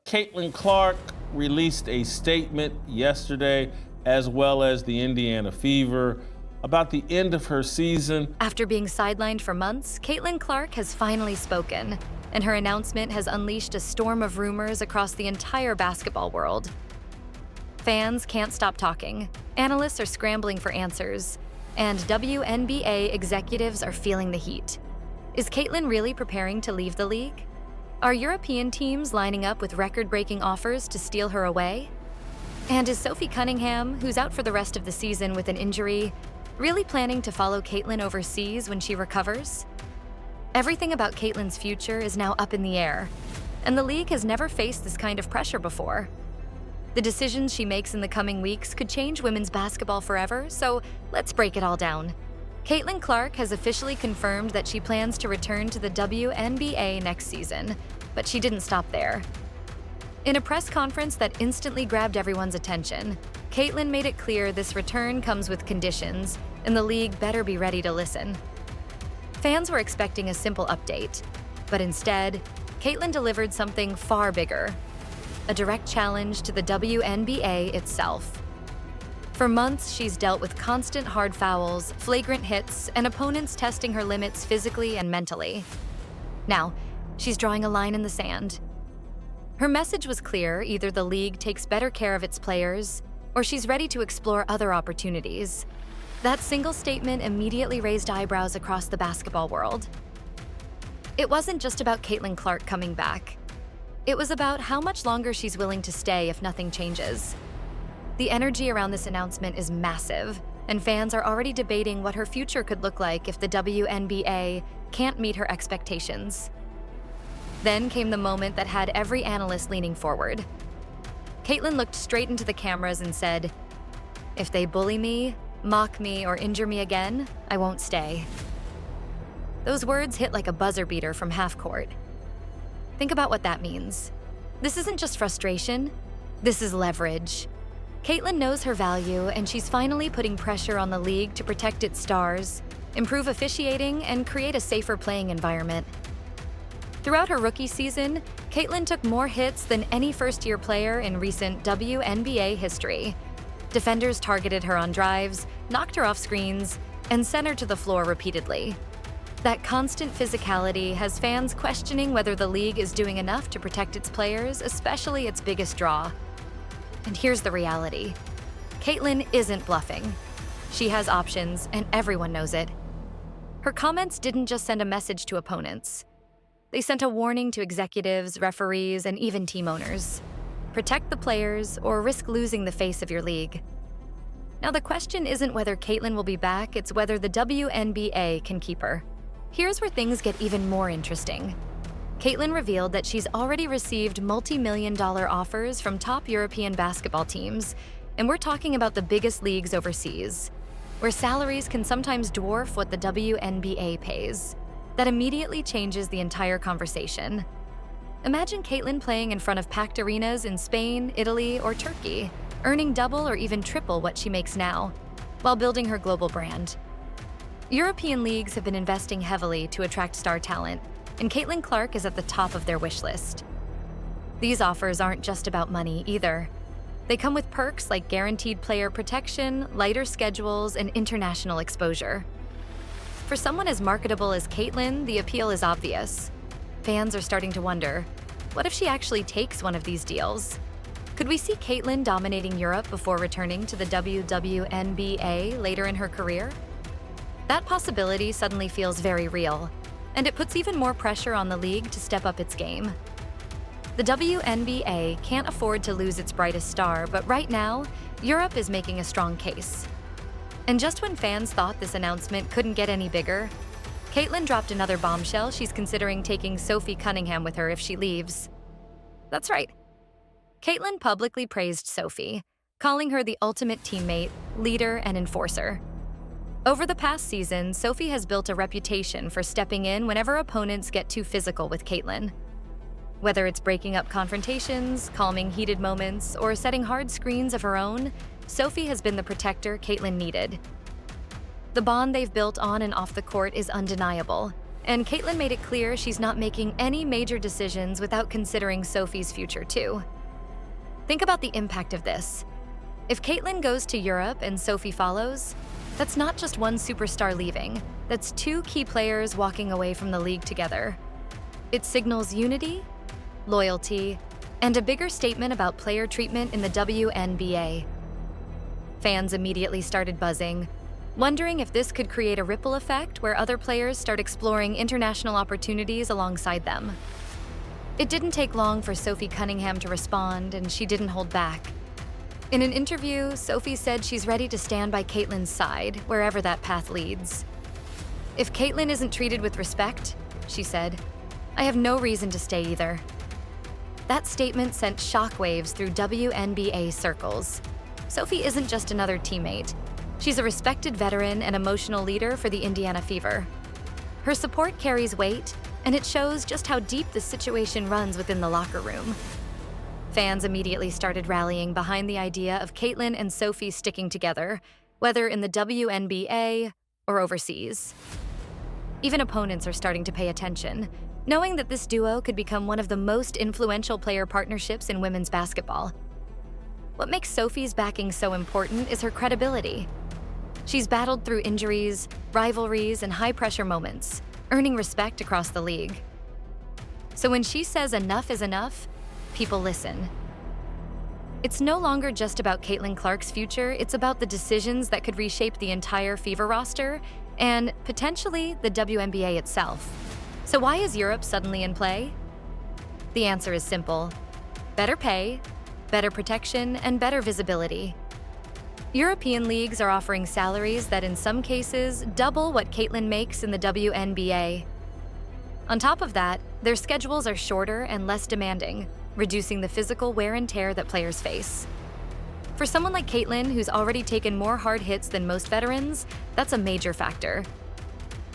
Caitlin Clark released a statement yesterday, as well as the Indiana Fever, about the end of her season. After being sidelined for months, Caitlin Clark has finally spoken, and her announcement has unleashed a storm of rumors across the entire basketball world. Fans can't stop talking, analysts are scrambling for answers, and WNBA executives are feeling the heat. Is Caitlin really preparing to leave the league? Are European teams lining up with record-breaking offers to steal her away? And is Sophie Cunningham, who's out for the rest of the season with an injury, really planning to follow Caitlin overseas when she recovers? Everything about Caitlin's future is now up in the air, and the league has never faced this kind of pressure before. The decisions she makes in the coming weeks could change women's basketball forever, so let's break it all down. Caitlin Clark has officially confirmed that she plans to return to the WNBA next season, but she didn't stop there. In a press conference that instantly grabbed everyone's attention, Caitlin made it clear this return comes with conditions, and the league better be ready to listen. Fans were expecting a simple update, but instead, Caitlin delivered something far bigger: a direct challenge to the WNBA itself. For months, she's dealt with constant hard fouls, flagrant hits, and opponents testing her limits physically and mentally. Now, she's drawing a line in the sand. Her message was clear: either the league takes better care of its players, or she's ready to explore other opportunities. That single statement immediately raised eyebrows across the basketball world. It wasn't just about Caitlin Clark coming back. It was about how much longer she's willing to stay if nothing changes. The energy around this announcement is massive, and fans are already debating what her future could look like if the WNBA can't meet her expectations. Then came the moment that had every analyst leaning forward. Caitlin looked straight into the cameras and said, "If they bully me, mock me, or injure me again, I won't stay." Those words hit like a buzzer beater from half court. Think about what that means. This isn't just frustration, this is leverage. Caitlin knows her value, and she's finally putting pressure on the league to protect its stars, improve officiating, and create a safer playing environment. Throughout her rookie season, Caitlin took more hits than any first-year player in recent WNBA history. Defenders targeted her on drives, knocked her off screens, and sent her to the floor repeatedly. That constant physicality has fans questioning whether the league is doing enough to protect its players, especially its biggest draw. And here's the reality: Caitlin isn't bluffing. She has options, and everyone knows it. Her comments didn't just send a message to opponents. They sent a warning to executives, referees, and even team owners. Protect the players, or risk losing the face of your league. Now, the question isn't whether Caitlin will be back, it's whether the WNBA can keep her. Here's where things get even more interesting. Caitlin revealed that she's already received multi-million-dollar offers from top European basketball teams, and we're talking about the biggest leagues overseas, where salaries can sometimes dwarf what the WNBA pays. That immediately changes the entire conversation. Imagine Caitlin playing in front of packed arenas in Spain, Italy, or Turkey, earning double or even triple what she makes now, while building her global brand. European leagues have been investing heavily to attract star talent, and Caitlin Clark is at the top of their wish list. These offers aren't just about money either. They come with perks like guaranteed player protection, lighter schedules, and international exposure. For someone as marketable as Caitlin, the appeal is obvious. Fans are starting to wonder, what if she actually takes one of these deals? Could we see Caitlin dominating Europe before returning to the WNBA later in her career? That possibility suddenly feels very real, and it puts even more pressure on the league to step up its game. The WNBA can't afford to lose its brightest star, but right now, Europe is making a strong case. And just when fans thought this announcement couldn't get any bigger, Caitlin dropped another bombshell: she's considering taking Sophie Cunningham with her if she leaves. That's right. Caitlin publicly praised Sophie, calling her the ultimate teammate, leader, and enforcer. Over the past season, Sophie has built a reputation for stepping in whenever opponents get too physical with Caitlin. Whether it's breaking up confrontations, calming heated moments, or setting hard screens of her own, Sophie has been the protector Caitlin needed. The bond they've built on and off the court is undeniable, and Caitlin made it clear she's not making any major decisions without considering Sophie's future too. Think about the impact of this. If Caitlin goes to Europe and Sophie follows, that's not just one superstar leaving, that's two key players walking away from the league together. It signals unity, loyalty, and a bigger statement about player treatment in the WNBA. Fans immediately started buzzing, wondering if this could create a ripple effect where other players start exploring international opportunities alongside them. It didn't take long for Sophie Cunningham to respond, and she didn't hold back. In an interview, Sophie said she's ready to stand by Caitlin's side, wherever that path leads. "If Caitlin isn't treated with respect," she said, "I have no reason to stay either." That statement sent shockwaves through WNBA circles. Sophie isn't just another teammate. She's a respected veteran and emotional leader for the Indiana Fever. Her support carries weight, and it shows just how deep this situation runs within the locker room. Fans immediately started rallying behind the idea of Caitlin and Sophie sticking together, whether in the WNBA or overseas. Even opponents are starting to pay attention, knowing that this duo could become one of the most influential player partnerships in women's basketball. What makes Sophie's backing so important is her credibility. She's battled through injuries, rivalries, and high-pressure moments, earning respect across the league. So when she says enough is enough, people listen. It's no longer just about Caitlin Clark's future, it's about the decisions that could reshape the entire Fever roster and, potentially, the WNBA itself. So why is Europe suddenly in play? The answer is simple: better pay, better protection, and better visibility. European leagues are offering salaries that in some cases double what Caitlin makes in the WNBA. On top of that, their schedules are shorter and less demanding, reducing the physical wear and tear that players face. For someone like Caitlin, who's already taken more hard hits than most veterans, that's a major factor.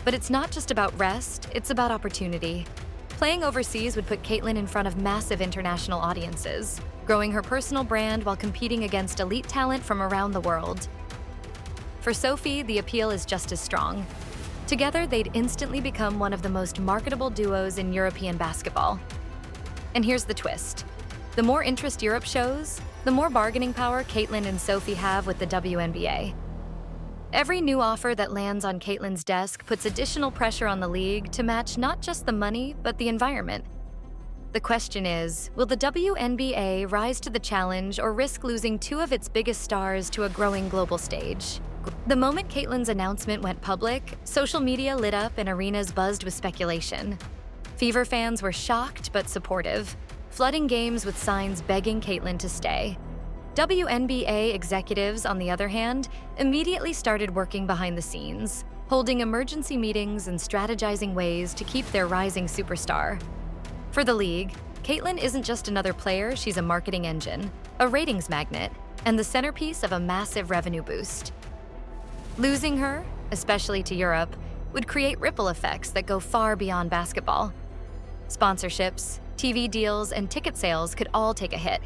But it's not just about rest, it's about opportunity. Playing overseas would put Caitlin in front of massive international audiences, growing her personal brand while competing against elite talent from around the world. For Sophie, the appeal is just as strong. Together, they'd instantly become one of the most marketable duos in European basketball. And here's the twist. The more interest Europe shows, the more bargaining power Caitlin and Sophie have with the WNBA. Every new offer that lands on Caitlin's desk puts additional pressure on the league to match not just the money, but the environment. The question is, will the WNBA rise to the challenge or risk losing two of its biggest stars to a growing global stage? The moment Caitlin's announcement went public, social media lit up and arenas buzzed with speculation. Fever fans were shocked but supportive, flooding games with signs begging Caitlin to stay. WNBA executives, on the other hand, immediately started working behind the scenes, holding emergency meetings and strategizing ways to keep their rising superstar. For the league, Caitlin isn't just another player, she's a marketing engine, a ratings magnet, and the centerpiece of a massive revenue boost. Losing her, especially to Europe, would create ripple effects that go far beyond basketball. Sponsorships, TV deals, and ticket sales could all take a hit.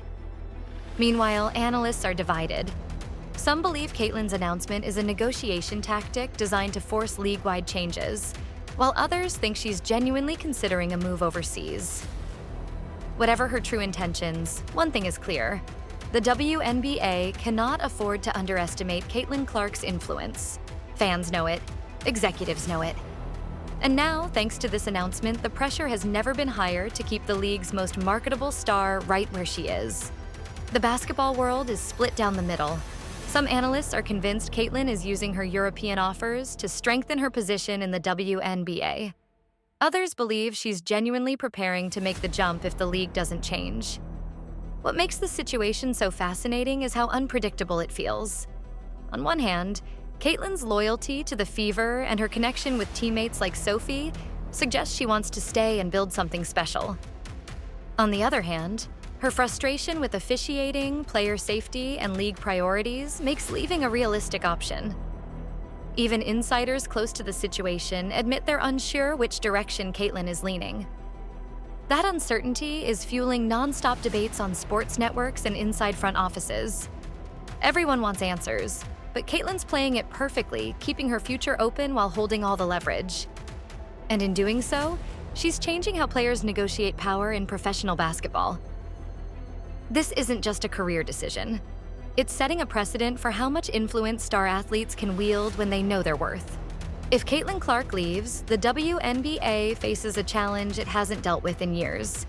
Meanwhile, analysts are divided. Some believe Caitlin's announcement is a negotiation tactic designed to force league-wide changes, while others think she's genuinely considering a move overseas. Whatever her true intentions, one thing is clear: the WNBA cannot afford to underestimate Caitlin Clark's influence. Fans know it, executives know it. And now, thanks to this announcement, the pressure has never been higher to keep the league's most marketable star right where she is. The basketball world is split down the middle. Some analysts are convinced Caitlin is using her European offers to strengthen her position in the WNBA. Others believe she's genuinely preparing to make the jump if the league doesn't change. What makes the situation so fascinating is how unpredictable it feels. On one hand, Caitlin's loyalty to the Fever and her connection with teammates like Sophie suggests she wants to stay and build something special. On the other hand, her frustration with officiating, player safety, and league priorities makes leaving a realistic option. Even insiders close to the situation admit they're unsure which direction Caitlin is leaning. That uncertainty is fueling nonstop debates on sports networks and inside front offices. Everyone wants answers, but Caitlin's playing it perfectly, keeping her future open while holding all the leverage. And in doing so, she's changing how players negotiate power in professional basketball. This isn't just a career decision. It's setting a precedent for how much influence star athletes can wield when they know their worth. If Caitlin Clark leaves, the WNBA faces a challenge it hasn't dealt with in years.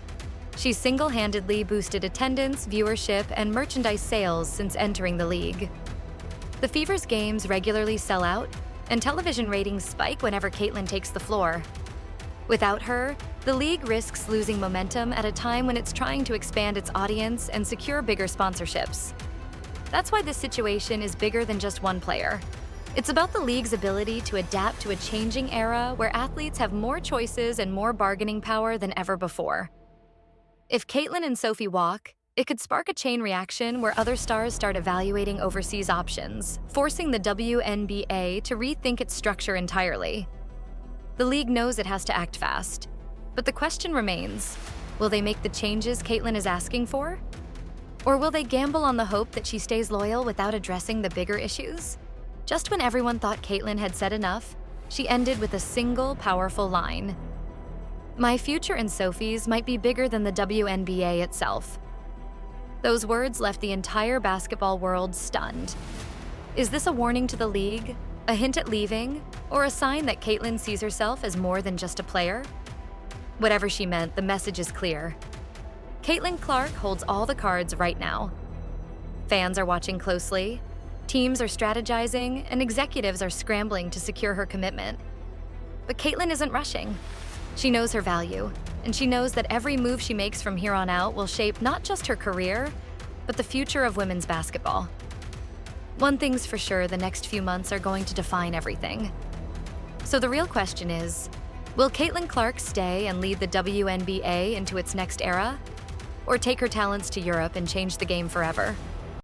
She's single-handedly boosted attendance, viewership, and merchandise sales since entering the league. The Fever's games regularly sell out, and television ratings spike whenever Caitlin takes the floor. Without her, the league risks losing momentum at a time when it's trying to expand its audience and secure bigger sponsorships. That's why this situation is bigger than just one player. It's about the league's ability to adapt to a changing era where athletes have more choices and more bargaining power than ever before. If Caitlin and Sophie walk, it could spark a chain reaction where other stars start evaluating overseas options, forcing the WNBA to rethink its structure entirely. The league knows it has to act fast, but the question remains, will they make the changes Caitlin is asking for? Or will they gamble on the hope that she stays loyal without addressing the bigger issues? Just when everyone thought Caitlin had said enough, she ended with a single powerful line. "My future and Sophie's might be bigger than the WNBA itself." Those words left the entire basketball world stunned. Is this a warning to the league, a hint at leaving, or a sign that Caitlin sees herself as more than just a player? Whatever she meant, the message is clear. Caitlin Clark holds all the cards right now. Fans are watching closely, teams are strategizing, and executives are scrambling to secure her commitment. But Caitlin isn't rushing. She knows her value, and she knows that every move she makes from here on out will shape not just her career, but the future of women's basketball. One thing's for sure, the next few months are going to define everything. So the real question is, will Caitlin Clark stay and lead the WNBA into its next era? Or take her talents to Europe and change the game forever?